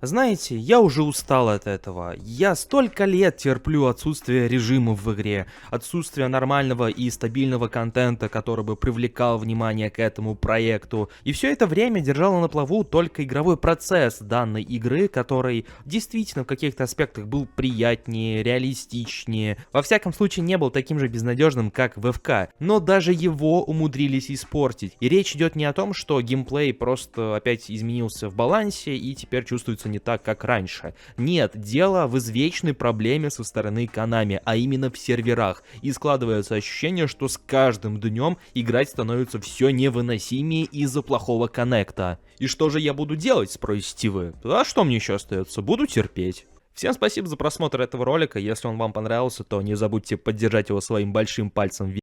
Знаете, я уже устал от этого. Я столько лет терплю отсутствие режимов в игре, отсутствие нормального и стабильного контента, который бы привлекал внимание к этому проекту. И все это время держало на плаву только игровой процесс данной игры, который действительно в каких-то аспектах был приятнее, реалистичнее. Во всяком случае, не был таким же безнадежным, как в ФК. Но даже его умудрились испортить. И речь идет не о том, что геймплей просто опять изменился в балансе и теперь чувствуется не так, как раньше. Нет, дело в извечной проблеме со стороны Konami, а именно в серверах. И складывается ощущение, что с каждым днем играть становится все невыносимее из-за плохого коннекта. И что же я буду делать, спросите вы? А что мне еще остается? Буду терпеть. Всем спасибо за просмотр этого ролика. Если он вам понравился, то не забудьте поддержать его своим большим пальцем вверх.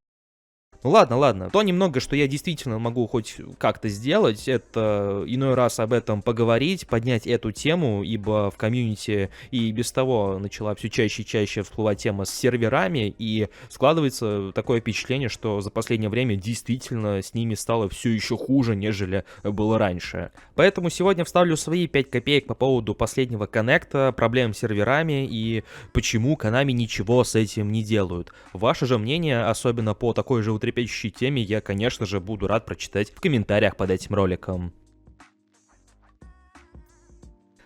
Ну ладно. То немного, что я действительно могу хоть как-то сделать, это иной раз об этом поговорить, поднять эту тему, ибо в комьюнити и без того начала все чаще и чаще всплывать тема с серверами, и складывается такое впечатление, что за последнее время действительно с ними стало все еще хуже, нежели было раньше. Поэтому сегодня вставлю свои 5 копеек по поводу последнего коннекта, проблем с серверами и почему Konami ничего с этим не делают. Ваше же мнение, особенно по такой же утрепетящей теме, я, конечно же, буду рад прочитать в комментариях под этим роликом.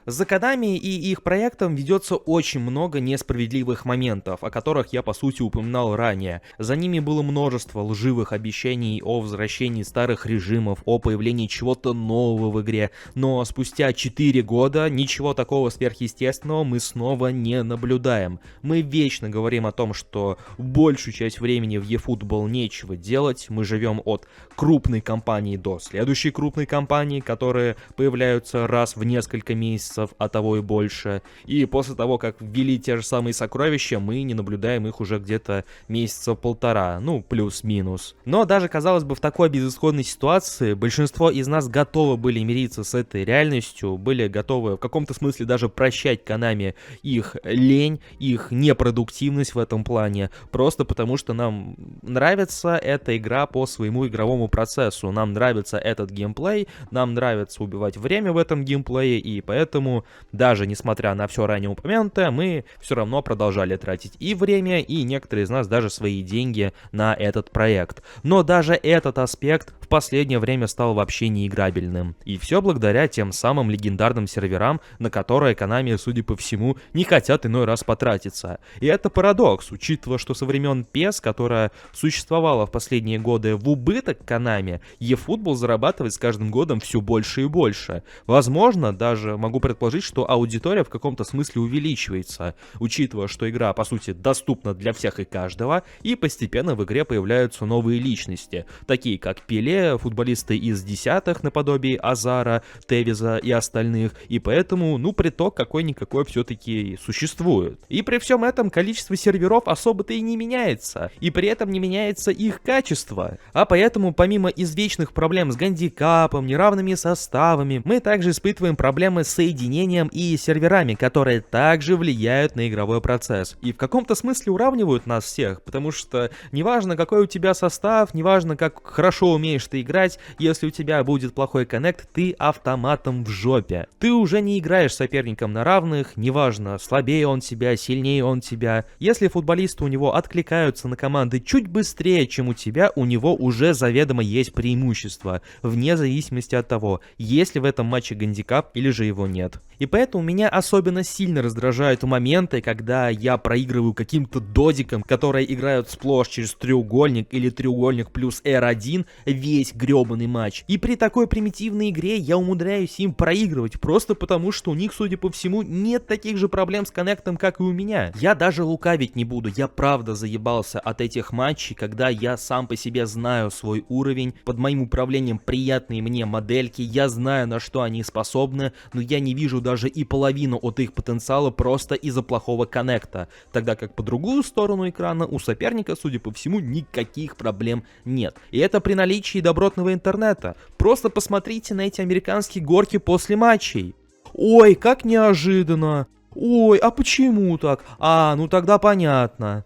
За Konami и их проектом ведется очень много несправедливых моментов, о которых я по сути упоминал ранее. За ними было множество лживых обещаний о возвращении старых режимов, о появлении чего-то нового в игре, но спустя 4 года ничего такого сверхъестественного мы снова не наблюдаем. Мы вечно говорим о том, что большую часть времени в eFootball нечего делать, мы живем от крупной компании до следующей крупной компании, которые появляются раз в несколько месяцев, а того и больше. И после того, как ввели те же самые сокровища, мы не наблюдаем их уже где-то месяца полтора, ну, плюс-минус. Но даже, казалось бы, в такой безысходной ситуации большинство из нас готовы были мириться с этой реальностью, были готовы в каком-то смысле даже прощать Konami их лень, их непродуктивность в этом плане, просто потому что нам нравится эта игра по своему игровому процессу, нам нравится этот геймплей, нам нравится убивать время в этом геймплее, и поэтому даже несмотря на все ранее упомянутое, мы все равно продолжали тратить и время, и некоторые из нас даже свои деньги на этот проект. Но даже этот аспект в последнее время стал вообще неиграбельным. И все благодаря тем самым легендарным серверам, на которые Konami, судя по всему, не хотят иной раз потратиться. И это парадокс, учитывая, что со времен PES, которая существовала в последние годы в убыток Konami, eFootball зарабатывает с каждым годом все больше и больше. Возможно, даже могу предположить, что аудитория в каком-то смысле увеличивается, учитывая, что игра, по сути, доступна для всех и каждого, и постепенно в игре появляются новые личности, такие как Пеле, футболисты из десятых наподобие Азара, Тевиза и остальных, и поэтому, приток какой-никакой все-таки существует. И при всем этом количество серверов особо-то и не меняется, и при этом не меняется их качество. А поэтому, помимо извечных проблем с гандикапом, неравными составами, мы также испытываем проблемы с соединением и серверами, которые также влияют на игровой процесс. И в каком-то смысле уравнивают нас всех, потому что неважно, какой у тебя состав, неважно, как хорошо умеешь ты играть, если у тебя будет плохой коннект, ты автоматом в жопе. Ты уже не играешь с соперником на равных, неважно, слабее он тебя, сильнее он тебя. Если футболисты у него откликаются на команды чуть быстрее, чем у тебя, у него уже заведомо есть преимущество, вне зависимости от того, есть ли в этом матче гандикап или же его нет. И поэтому меня особенно сильно раздражают моменты, когда я проигрываю каким-то додикам, которые играют сплошь через треугольник или треугольник плюс R1 весь гребаный матч. И при такой примитивной игре я умудряюсь им проигрывать, просто потому что у них, судя по всему, нет таких же проблем с коннектом, как и у меня. Я даже лукавить не буду, я правда заебался от этих матчей, когда я сам по себе знаю свой уровень, под моим управлением приятные мне модельки, я знаю, на что они способны, но я не вижу даже и половину от их потенциала просто из-за плохого коннекта, тогда как по другую сторону экрана у соперника, судя по всему, никаких проблем нет. И это при наличии добротного интернета. Просто посмотрите на эти американские горки после матчей. Ой, как неожиданно. Ой, а почему так? Ну тогда понятно.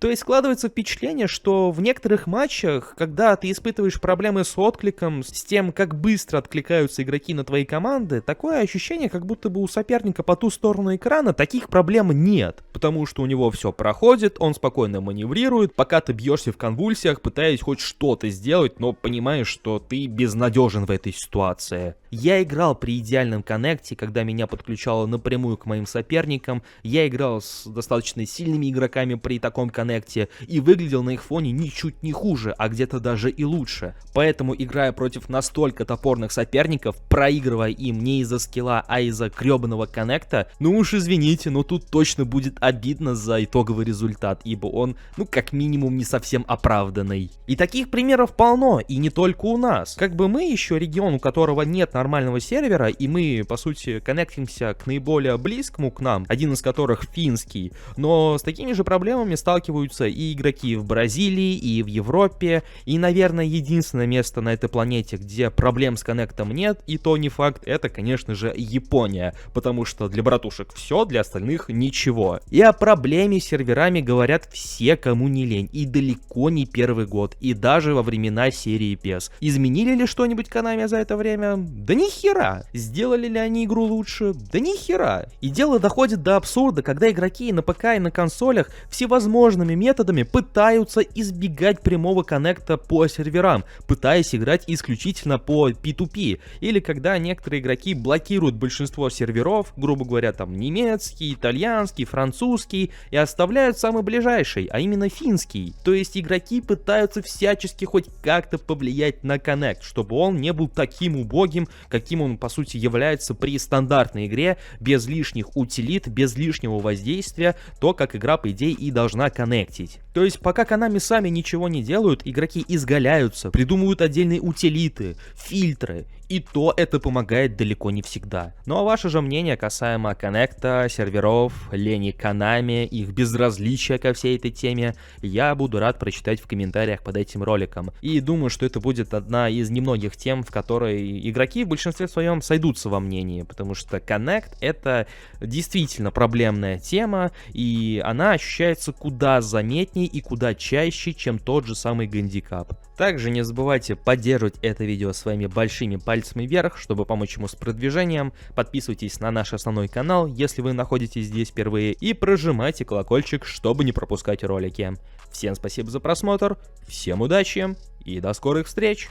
То есть складывается впечатление, что в некоторых матчах, когда ты испытываешь проблемы с откликом, с тем, как быстро откликаются игроки на твои команды, такое ощущение, как будто бы у соперника по ту сторону экрана таких проблем нет. Потому что у него все проходит, он спокойно маневрирует, пока ты бьешься в конвульсиях, пытаясь хоть что-то сделать, но понимаешь, что ты безнадежен в этой ситуации. Я играл при идеальном коннекте, когда меня подключало напрямую к моим соперникам, я играл с достаточно сильными игроками при таком коннекте и выглядел на их фоне ничуть не хуже, а где-то даже и лучше. Поэтому, играя против настолько топорных соперников, проигрывая им не из-за скилла, а из-за гребаного коннекта, ну уж извините, но тут точно будет обидно за итоговый результат, ибо он, ну как минимум, не совсем оправданный. И таких примеров полно, и не только у нас. Как бы мы еще регион, у которого нет нормального сервера, и мы, по сути, коннектимся к наиболее близкому к нам, один из которых финский, но с такими же проблемами сталкиваются и игроки в Бразилии, и в Европе, и, наверное, единственное место на этой планете, где проблем с коннектом нет, и то не факт, это, конечно же, Япония, потому что для братушек все, для остальных ничего. И о проблеме с серверами говорят все, кому не лень, и далеко не первый год, и даже во времена серии PES. Изменили ли что-нибудь Konami за это время? Да ни хера. Сделали ли они игру лучше? Да ни хера. И дело доходит до абсурда, когда игроки на ПК и на консолях всевозможными методами пытаются избегать прямого коннекта по серверам, пытаясь играть исключительно по P2P, или когда некоторые игроки блокируют большинство серверов, грубо говоря, там немецкий, итальянский, французский, и оставляют самый ближайший, а именно финский. То есть игроки пытаются всячески хоть как-то повлиять на коннект, чтобы он не был таким убогим, каким он по сути является при стандартной игре, без лишних утилит, без лишнего воздействия, то как игра по идее и должна коннектить. То есть пока Konami сами ничего не делают, игроки изгаляются, придумывают отдельные утилиты, фильтры, и то это помогает далеко не всегда. Ну а ваше же мнение касаемо коннекта, серверов, лени Konami, их безразличия ко всей этой теме, я буду рад прочитать в комментариях под этим роликом. И думаю, что это будет одна из немногих тем, в которой игроки в большинстве своем сойдутся во мнении, потому что коннект это действительно проблемная тема, и она ощущается куда заметнее и куда чаще, чем тот же самый гандикап. Также не забывайте поддерживать это видео своими большими пальцами вверх, чтобы помочь ему с продвижением. Подписывайтесь на наш основной канал, если вы находитесь здесь впервые, и прожимайте колокольчик, чтобы не пропускать ролики. Всем спасибо за просмотр, всем удачи и до скорых встреч!